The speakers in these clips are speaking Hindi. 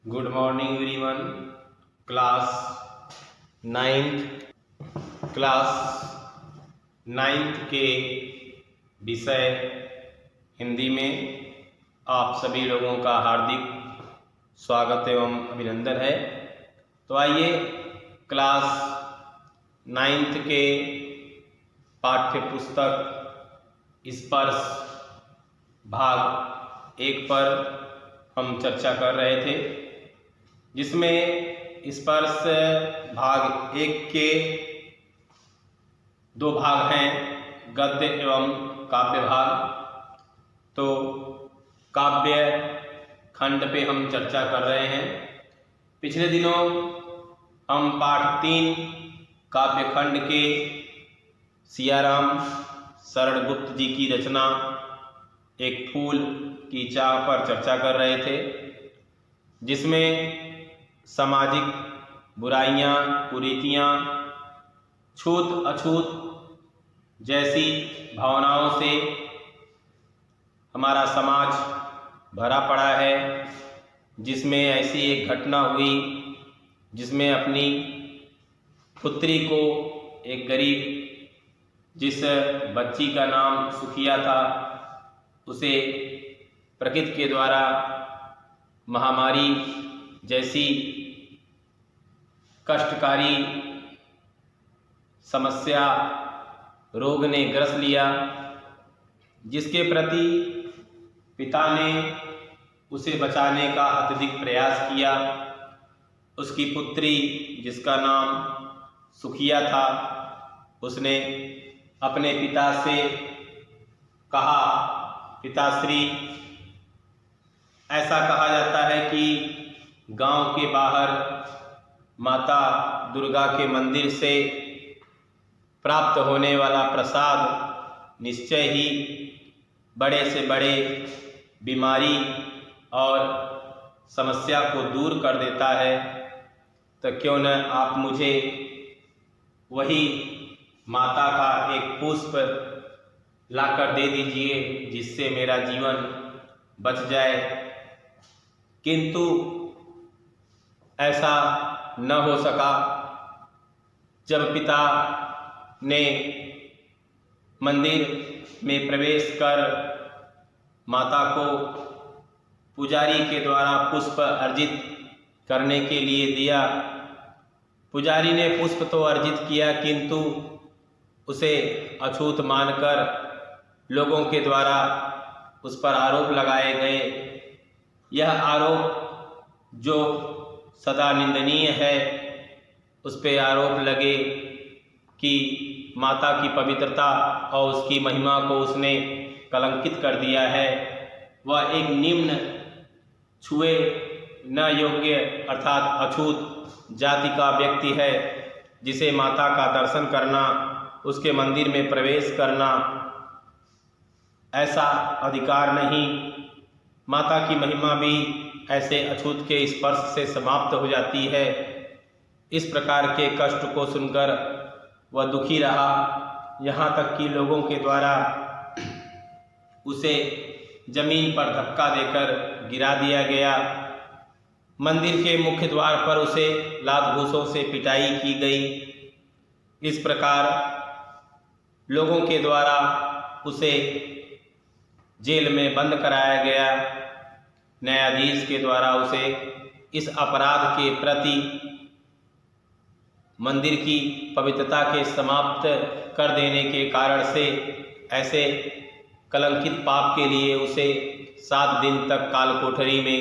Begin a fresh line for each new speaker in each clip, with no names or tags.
Good morning everyone. Class ninth के विषय हिंदी में आप सभी लोगों का हार्दिक स्वागत एवं अभिनंदन है। तो आइए क्लास नाइन्थ के पाठ्य पुस्तक स्पर्श भाग 1 पर हम चर्चा कर रहे थे, जिसमें स्पर्श भाग 1 के 2 भाग हैं, गद्य एवं काव्य भाग। तो काव्य खंड पे हम चर्चा कर रहे हैं। पिछले दिनों हम पाठ 3 काव्य खंड के सियाराम शरण गुप्त जी की रचना एक फूल की चाह पर चर्चा कर रहे थे, जिसमें सामाजिक बुराइयां, कुरीतियां, छूत अछूत जैसी भावनाओं से हमारा समाज भरा पड़ा है। जिसमें ऐसी एक घटना हुई जिसमें अपनी पुत्री को एक गरीब, जिस बच्ची का नाम सुखिया था, उसे प्रकृति के द्वारा महामारी जैसी कष्टकारी समस्या, रोग ने ग्रस लिया, जिसके प्रति पिता ने उसे बचाने का अत्यधिक प्रयास किया। उसकी पुत्री, जिसका नाम सुखिया था, उसने अपने पिता से कहा, पिताश्री, ऐसा कहा जाता है कि गांव के बाहर माता दुर्गा के मंदिर से प्राप्त होने वाला प्रसाद निश्चय ही बड़े से बड़े बीमारी और समस्या को दूर कर देता है। तो क्यों न आप मुझे वही माता का एक पुष्प लाकर दे दीजिए, जिससे मेरा जीवन बच जाए। किंतु ऐसा न हो सका। जब पिता ने मंदिर में प्रवेश कर माता को पुजारी के द्वारा पुष्प अर्जित करने के लिए दिया, पुजारी ने पुष्प तो अर्जित किया, किंतु उसे अछूत मानकर लोगों के द्वारा उस पर आरोप लगाए गए। यह आरोप जो सदा निंदनीय है, उस पे आरोप लगे कि माता की पवित्रता और उसकी महिमा को उसने कलंकित कर दिया है। वह एक निम्न, छुए न योग्य अर्थात अछूत जाति का व्यक्ति है, जिसे माता का दर्शन करना, उसके मंदिर में प्रवेश करना ऐसा अधिकार नहीं। माता की महिमा भी ऐसे अछूत के स्पर्श से समाप्त हो जाती है। इस प्रकार के कष्ट को सुनकर वह दुखी रहा, यहाँ तक कि लोगों के द्वारा उसे जमीन पर धक्का देकर गिरा दिया गया। मंदिर के मुख्य द्वार पर उसे लात घूंसों से पिटाई की गई। इस प्रकार लोगों के द्वारा उसे जेल में बंद कराया गया। न्यायाधीश के द्वारा उसे इस अपराध के प्रति, मंदिर की पवित्रता के समाप्त कर देने के कारण से, ऐसे कलंकित पाप के लिए उसे 7 दिन तक काल कोठरी में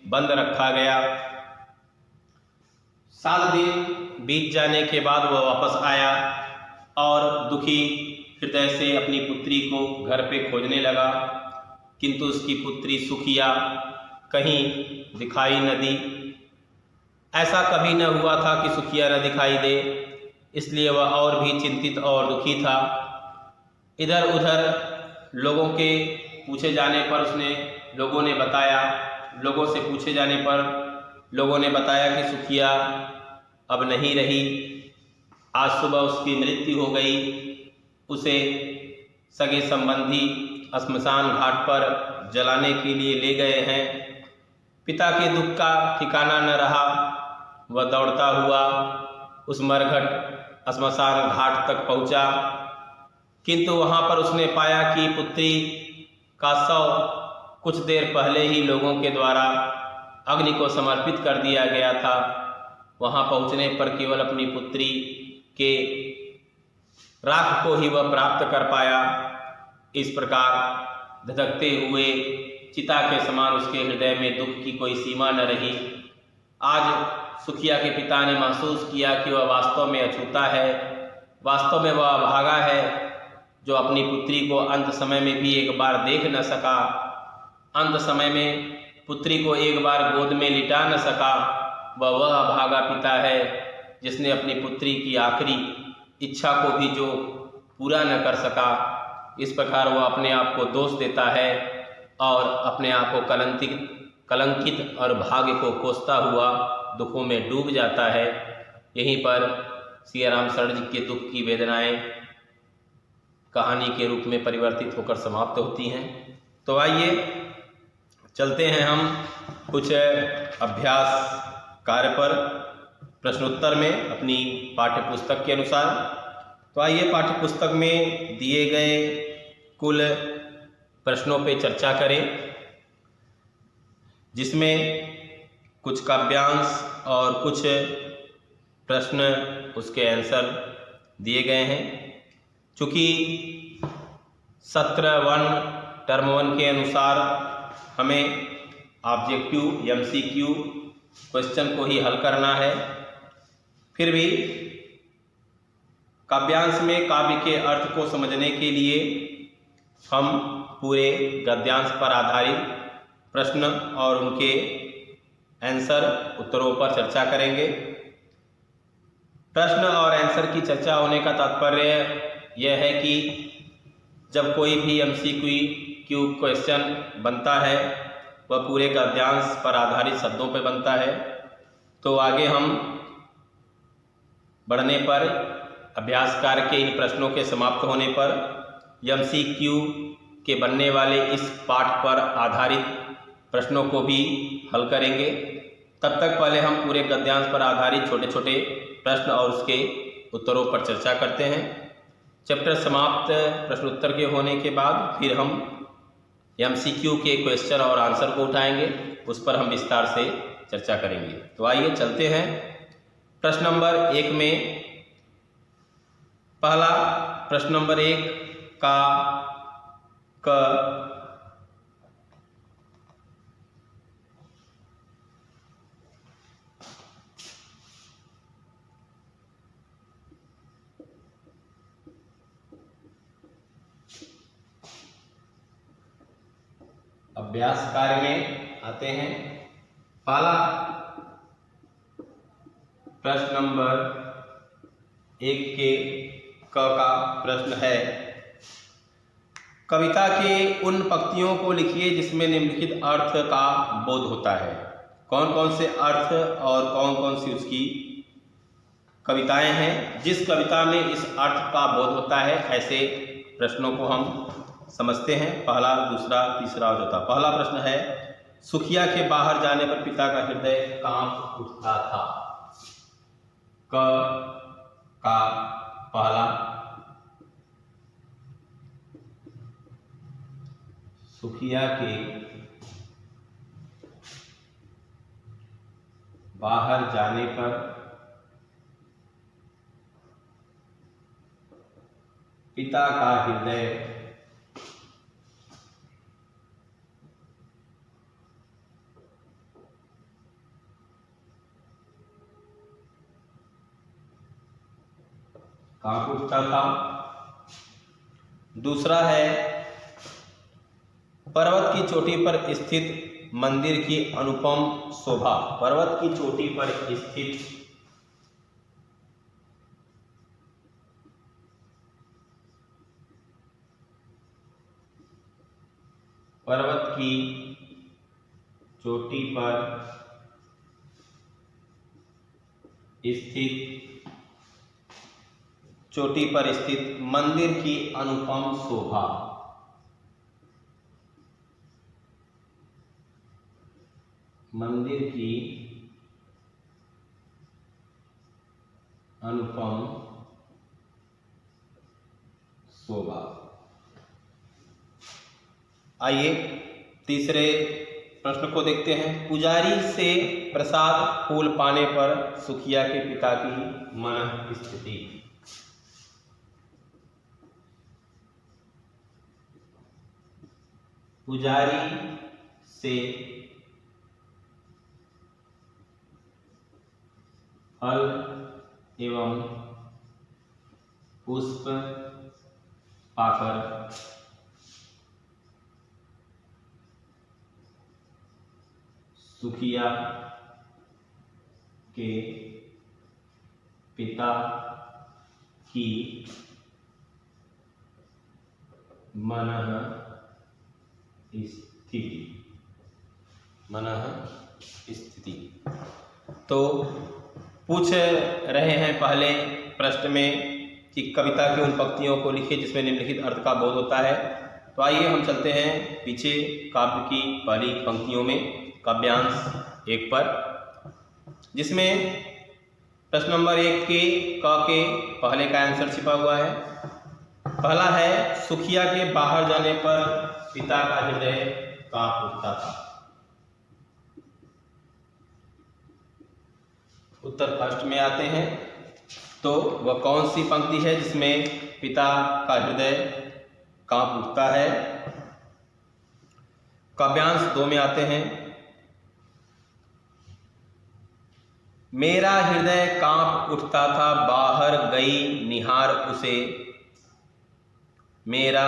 बंद रखा गया। 7 दिन बीत जाने के बाद वह वापस आया और दुखी हृदय से अपनी पुत्री को घर पे खोजने लगा, किंतु उसकी पुत्री सुखिया कहीं दिखाई न दी। ऐसा कभी न हुआ था कि सुखिया न दिखाई दे, इसलिए वह और भी चिंतित और दुखी था। इधर उधर लोगों के पूछे जाने पर लोगों से पूछे जाने पर लोगों ने बताया कि सुखिया अब नहीं रही। आज सुबह उसकी मृत्यु हो गई। उसे सगे संबंधी श्मशान घाट पर जलाने के लिए ले गए हैं। पिता के दुख का ठिकाना न रहा। वह दौड़ता हुआ उस मरघट श्मशान घाट तक पहुंचा, किंतु वहां पर उसने पाया कि पुत्री का शव कुछ देर पहले ही लोगों के द्वारा अग्नि को समर्पित कर दिया गया था। वहां पहुंचने पर केवल अपनी पुत्री के राख को ही वह प्राप्त कर पाया। इस प्रकार धधकते हुए चिता के समान उसके हृदय में दुख की कोई सीमा न रही। आज सुखिया के पिता ने महसूस किया कि वह वास्तव में अछूता है, वास्तव में वह अभागा है, जो अपनी पुत्री को अंत समय में भी एक बार देख न सका, अंत समय में पुत्री को एक बार गोद में लिटा न सका। वह अभागा पिता है जिसने अपनी पुत्री की आखिरी इच्छा को भी जो पूरा न कर सका। इस प्रकार वह अपने आप को दोष देता है और अपने आप को कलंकित और भाग्य को कोसता हुआ दुखों में डूब जाता है। यहीं पर सिया राम शरण जी के दुख की वेदनाएं कहानी के रूप में परिवर्तित होकर समाप्त होती हैं। तो आइए चलते हैं हम कुछ अभ्यास कार्य पर प्रश्नोत्तर में अपनी पाठ्य पुस्तक के अनुसार। तो आइए पाठ्य पुस्तक में दिए गए कुल प्रश्नों पे चर्चा करें, जिसमें कुछ काव्यांश और कुछ प्रश्न उसके आंसर दिए गए हैं। चूँकि सत्र 1 टर्म 1 के अनुसार हमें ऑब्जेक्टिव MCQ क्वेश्चन को ही हल करना है, फिर भी काव्यांश में काव्य के अर्थ को समझने के लिए हम पूरे गद्यांश पर आधारित प्रश्न और उनके आंसर उत्तरों पर चर्चा करेंगे। प्रश्न और आंसर की चर्चा होने का तात्पर्य यह है कि जब कोई भी MCQ क्वेश्चन बनता है वह पूरे गद्यांश पर आधारित शब्दों पर बनता है। तो आगे हम बढ़ने पर अभ्यास कार्य के इन प्रश्नों के समाप्त होने पर MCQ के बनने वाले इस पाठ पर आधारित प्रश्नों को भी हल करेंगे। तब तक पहले हम पूरे गद्यांश पर आधारित छोटे छोटे प्रश्न और उसके उत्तरों पर चर्चा करते हैं। चैप्टर समाप्त प्रश्नोत्तर के होने के बाद फिर हम MCQ के क्वेश्चन और आंसर को उठाएंगे, उस पर हम विस्तार से चर्चा करेंगे। तो आइए चलते हैं प्रश्न नंबर 1 में। पहला प्रश्न नंबर 1 का क अभ्यास कार्य में आते हैं। पहला प्रश्न नंबर 1 के क का प्रश्न है, कविता के उन पंक्तियों को लिखिए जिसमें निम्नलिखित अर्थ का बोध होता है। कौन कौन से अर्थ और कौन कौन सी उसकी कविताएं हैं। जिस कविता में इस अर्थ का बोध होता है, ऐसे प्रश्नों को हम समझते हैं। पहला, दूसरा, तीसरा और चौथा। पहला प्रश्न है, सुखिया के बाहर जाने पर पिता का हृदय कांप उठता था। क का पहला, सुखिया के बाहर जाने पर पिता का हृदय कांप उठता था। दूसरा है, पर्वत की चोटी पर स्थित मंदिर की अनुपम शोभा। पर्वत की चोटी पर स्थित पर्वत की चोटी पर स्थित मंदिर की अनुपम शोभा। मंदिर की अनुपम शोभा। आइए तीसरे प्रश्न को देखते हैं। पुजारी से प्रसाद फूल पाने पर सुखिया के पिता की मन स्थिति। पुजारी से फल एवं पुष्प पाकर सुखिया के पिता की मनः स्थिति। तो पूछ रहे हैं पहले प्रश्न में कि कविता की उन पंक्तियों को लिखिए जिसमें निम्नलिखित अर्थ का बोध होता है। तो आइए हम चलते हैं पीछे काव्य की पहली पंक्तियों में, काव्यांश 1 पर, जिसमें प्रश्न नंबर 1 के क के पहले का आंसर छिपा हुआ है। पहला है, सुखिया के बाहर जाने पर पिता का हृदय कांप उठता था। उत्तर फर्स्ट में आते हैं। तो वह कौन सी पंक्ति है जिसमें पिता का हृदय कांप उठता है? काव्यांश 2 में आते हैं। मेरा हृदय कांप उठता था, बाहर गई निहार उसे। मेरा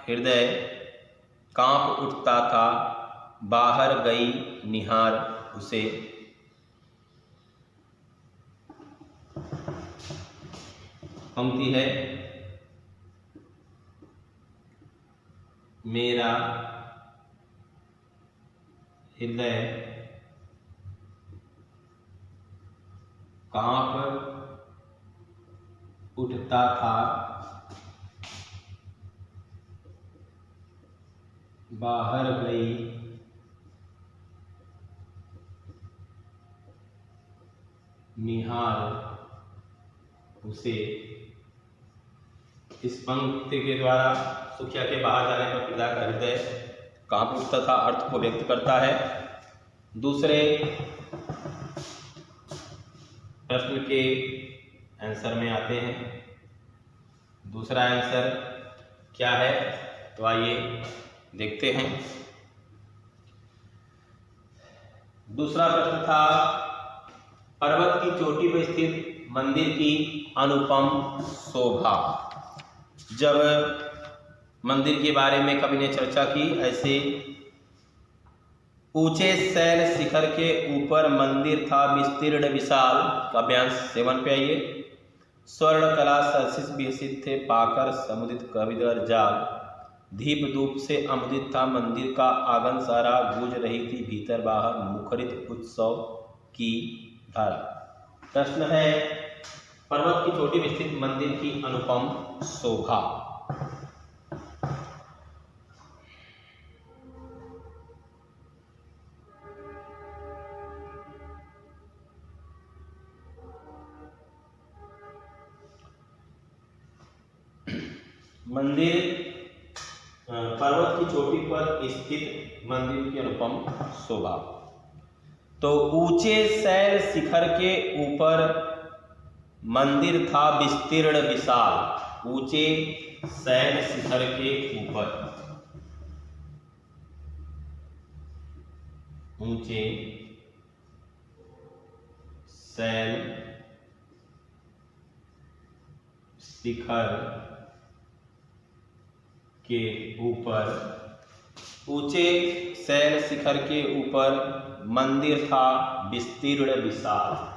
हृदय कांप उठता था, बाहर गई निहार उसे। पंक्ति है, मेरा हृदय कांप उठता था, बाहर गई निहार उसे। इस पंक्ति के द्वारा सुखिया के बाहर जाने पर पिता का हृदय कांप उठता था अर्थ को व्यक्त करता है। दूसरे प्रश्न के आंसर में आते हैं। दूसरा आंसर क्या है, तो आइए देखते हैं। दूसरा प्रश्न था, पर्वत की चोटी पर स्थित मंदिर की अनुपम शोभा। जब मंदिर के बारे में कवि ने चर्चा की, ऐसे ऊंचे शैल शिखर के ऊपर मंदिर था विस्तीर्ण विशाल। काव्यांश 7 पे आइए। स्वर्ण कला सरसिस विकसित थे, पाकर समुदित कविदर जाल। दीप धूप से अमुदित था मंदिर का आंगन सारा, गूंज रही थी भीतर बाहर मुखरित उत्सव की धारा। प्रश्न है, पर्वत की चोटी में स्थित मंदिर की अनुपम शोभा। मंदिर, पर्वत की चोटी पर स्थित मंदिर की अनुपम शोभा। तो ऊंचे शैल शिखर के ऊपर मंदिर था विस्तीर्ण विशाल। ऊंचे शैल शिखर के ऊपर, ऊंचे शैल शिखर के ऊपर, ऊंचे शैल शिखर के ऊपर मंदिर था विस्तीर्ण विशाल।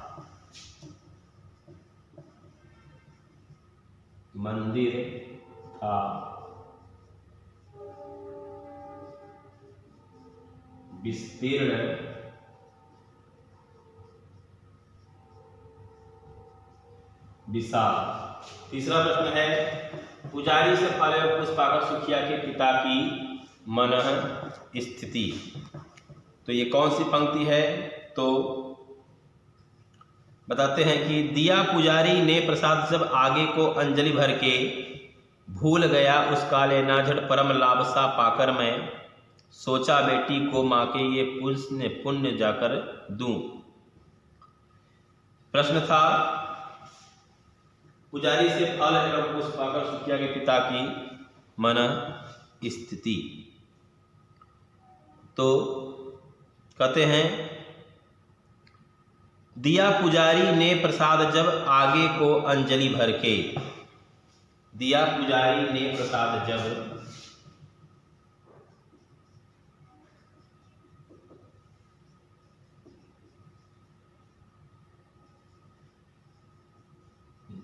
मंदिर था विस्तीर्ण विशाल। तीसरा प्रश्न है, पुजारी से फल एवं पुष्प पाकर सुखिया के पिता की मनः स्थिति। तो ये कौन सी पंक्ति है? तो बताते हैं कि दिया पुजारी ने प्रसाद जब आगे को अंजलि भर के, भूल गया उस काले नाझड़ परम लाभ सा पाकर मैं, सोचा बेटी को माँ के ये पुण्य जाकर दूं। प्रश्न था, पुजारी से फल एवं पुष्प पाकर सुखिया के पिता की मन स्थिति। तो कहते हैं, दिया पुजारी ने प्रसाद जब आगे को अंजलि भर के, दिया पुजारी ने प्रसाद जब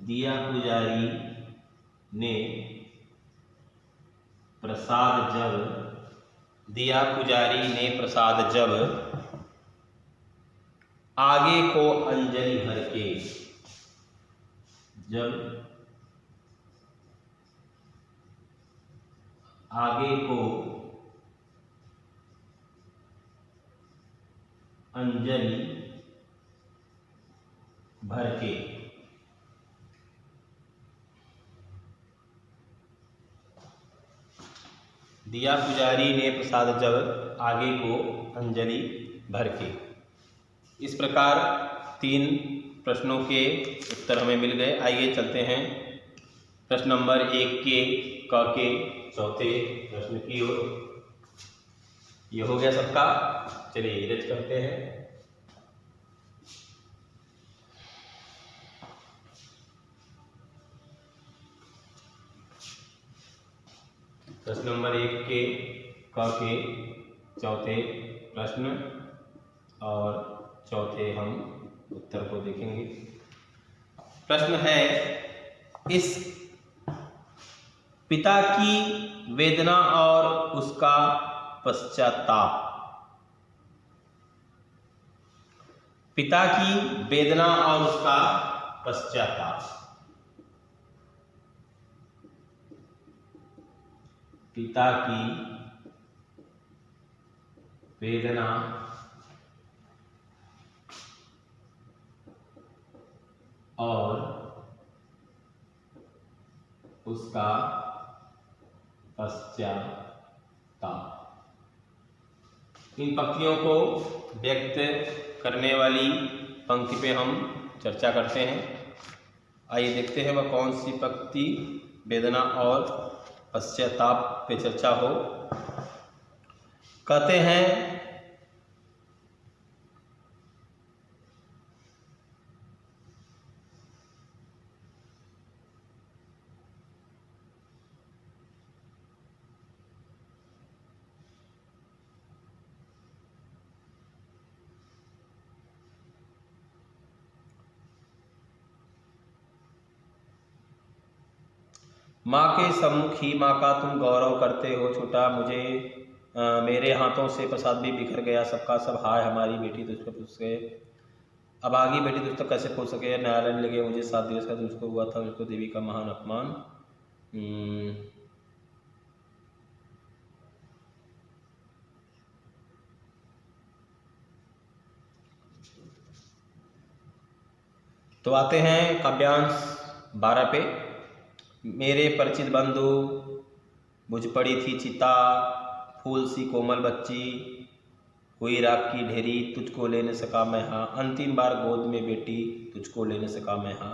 दिया पुजारी ने प्रसाद जब, दिया पुजारी ने प्रसाद जब आगे को अंजलि भर के, जब आगे को अंजलि भर के, दिया पुजारी ने प्रसाद जब आगे को अंजलि भर के। इस प्रकार 3 प्रश्नों के उत्तर हमें मिल गए। आइए चलते हैं प्रश्न नंबर 1 के क के चौथे प्रश्न की ओर। ये हो गया सबका। चलिए इरेज करते हैं। प्रश्न नंबर 1 के क के चौथे प्रश्न और चौथे हम उत्तर को देखेंगे। प्रश्न है, इस पिता की वेदना और उसका पश्चाताप। पिता की वेदना और उसका पश्चाताप। पिता की वेदना और उसका पश्चाताप। इन पंक्तियों को व्यक्त करने वाली पंक्ति पे हम चर्चा करते हैं। आइए देखते हैं वह कौन सी पंक्ति वेदना और पश्चाताप पे चर्चा हो। कहते हैं, माँ के सम्मुख ही माँ का तुम गौरव करते हो छूटा, मुझे मेरे हाथों से प्रसाद भी बिखर गया सबका सब। हाय हमारी बेटी तुझको तुझसे अभागी बेटी तुझ तक कैसे पहुँच सके। न्यायालय में लगे मुझे 7 दिवस का तुझको हुआ था, उसको देवी का महान अपमान। तो आते हैं काव्यांश 12 पे। मेरे परिचित बंधु बुझ पड़ी थी चिता, फूल सी कोमल बच्ची हुई राख की ढेरी, तुझको ले न सका मैं हाँ। अंतिम बार गोद में बेटी तुझको ले न सका मैं हाँ।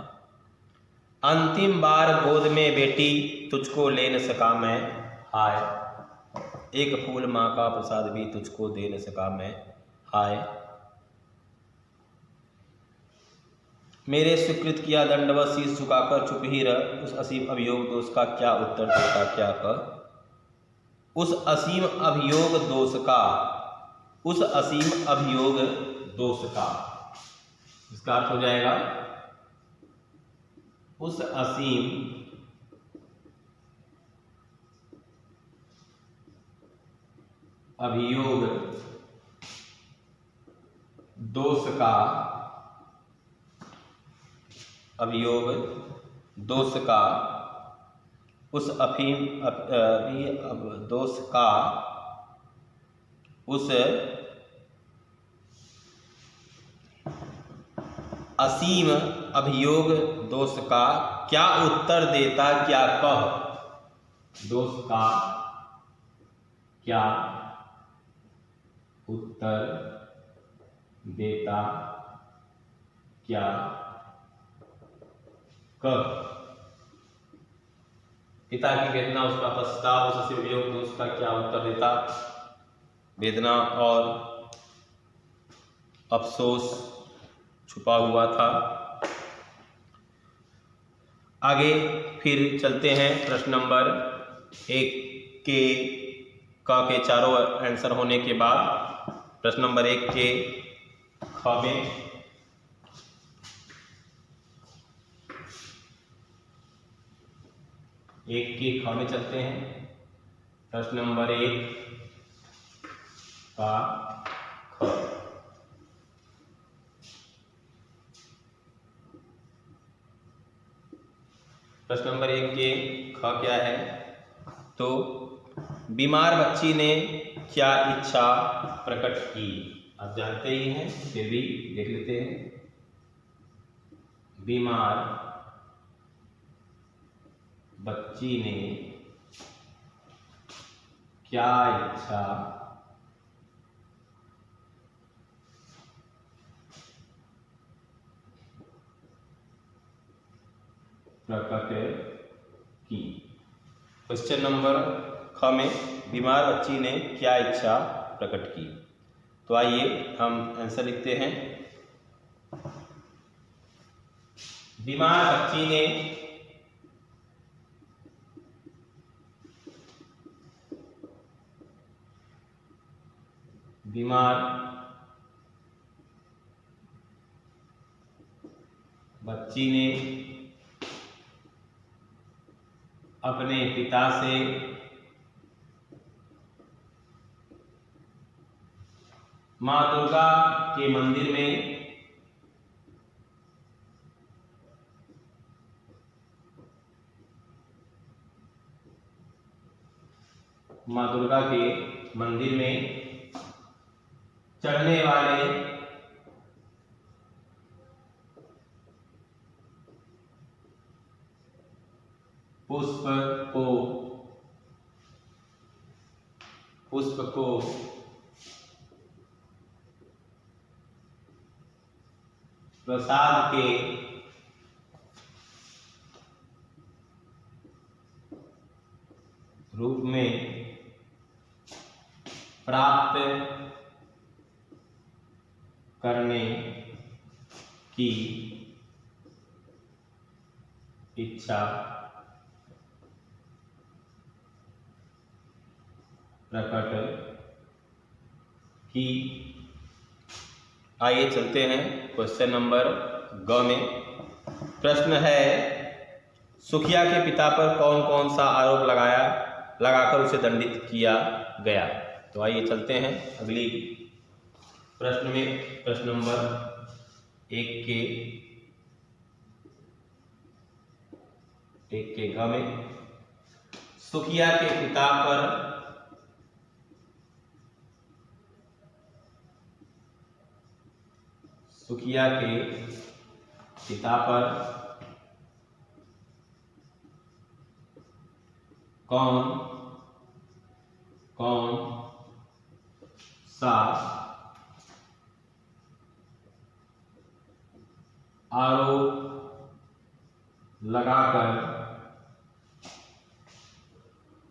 अंतिम बार गोद में बेटी तुझको ले न सका मैं हाय। एक फूल माँ का प्रसाद भी तुझको दे न सका मैं हाय। मेरे स्वीकृत किया दंडवत शीश झुकाकर चुप ही रह, उस असीम अभियोग दोष का क्या उत्तर देता क्या कह। उस असीम अभियोग दोष का, उस असीम अभियोग दोष का, इसका अर्थ हो जाएगा उस असीम अभियोग दोष का, अभियोग दोष का, उस अफीम दोष का, उस असीम अभियोग दोष का क्या उत्तर देता, क्या कह? दोष का क्या उत्तर देता, क्या कह? पिता की वेदना, उसका पश्चाताप, उस असीम अभियोग दोष का क्या उत्तर देता? वेदना और अफसोस छुपा हुआ था। आगे फिर चलते हैं प्रश्न नंबर 1 के क के चारों आंसर होने के बाद प्रश्न नंबर 1 के ख में चलते हैं। प्रश्न नंबर 1 का ख। प्रश्न नंबर 1 के ख क्या है? तो बीमार बच्ची ने क्या इच्छा प्रकट की? आप जानते ही हैं, फिर भी देख लेते हैं। बीमार बच्ची ने क्या इच्छा प्रकट की? क्वेश्चन नंबर ख में बीमार बच्ची ने क्या इच्छा प्रकट की? तो आइए हम आंसर लिखते हैं। बीमार बच्ची ने अपने पिता से माँ दुर्गा के मंदिर में चढ़ने वाले पुष्प को प्रसाद के रूप में प्राप्त करने की इच्छा प्रकट की। आइए चलते हैं क्वेश्चन नंबर ग में। प्रश्न है, सुखिया के पिता पर कौन कौन सा आरोप लगाकर उसे दंडित किया गया? तो आइए चलते हैं अगली प्रश्न में। प्रश्न नंबर 1 के घ में सुखिया के पिता पर कौन सा आरोप लगाकर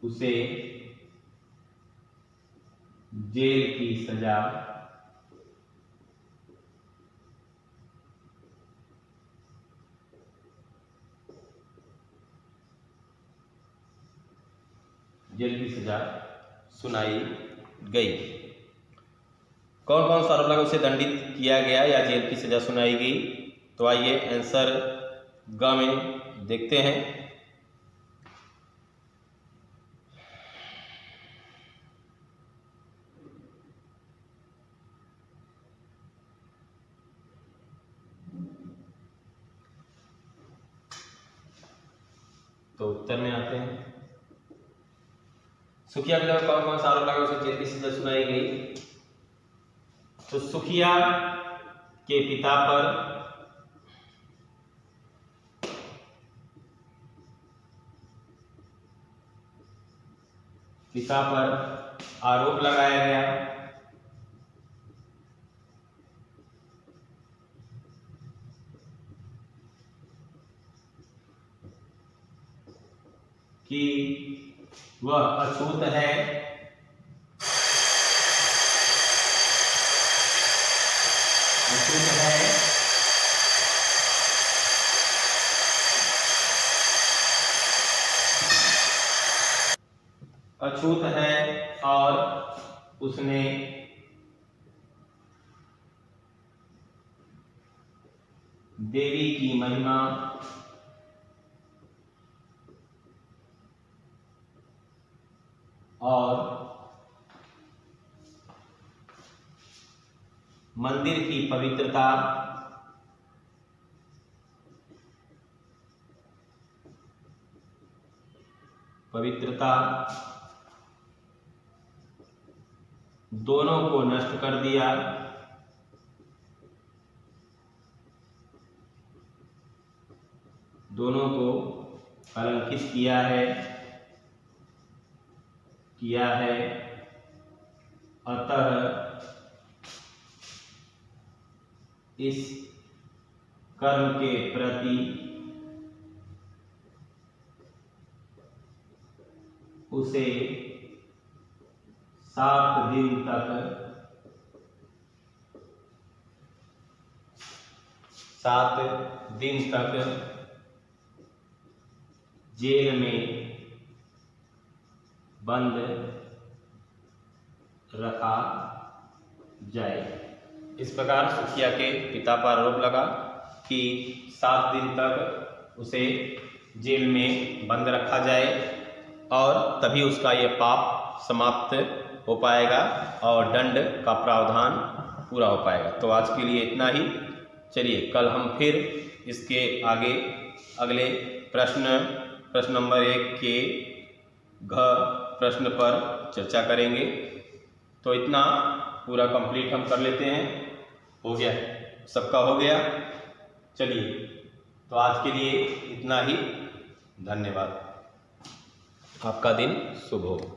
उसे जेल की सजा सुनाई गई? कौन कौन सा आरोप लगा उसे दंडित किया गया या जेल की सजा सुनाई गई? तो आइए आंसर ग में देखते हैं। तो उत्तर में आते हैं। सुखिया के कौन कौन सा आरोप लगा उसे जेल की सजा सुनाई गई? तो सुखिया के पिता पर पिता पर आरोप लगाया गया कि वह अछूत है अछूत है और उसने देवी की महिमा और मंदिर की पवित्रता दोनों को नष्ट कर दिया। दोनों को कलंकित किया है। अतः इस कर्म के प्रति उसे 7 दिन तक जेल में बंद रखा जाए। इस प्रकार सुखिया के पिता पर आरोप लगा कि 7 दिन तक उसे जेल में बंद रखा जाए और तभी उसका यह पाप समाप्त हो पाएगा और दंड का प्रावधान पूरा हो पाएगा। तो आज के लिए इतना ही। चलिए कल हम फिर इसके आगे अगले प्रश्न नंबर 1 के घ प्रश्न पर चर्चा करेंगे। तो इतना पूरा कंप्लीट हम कर लेते हैं। हो गया, सबका हो गया। चलिए तो आज के लिए इतना ही। धन्यवाद। आपका दिन शुभ हो।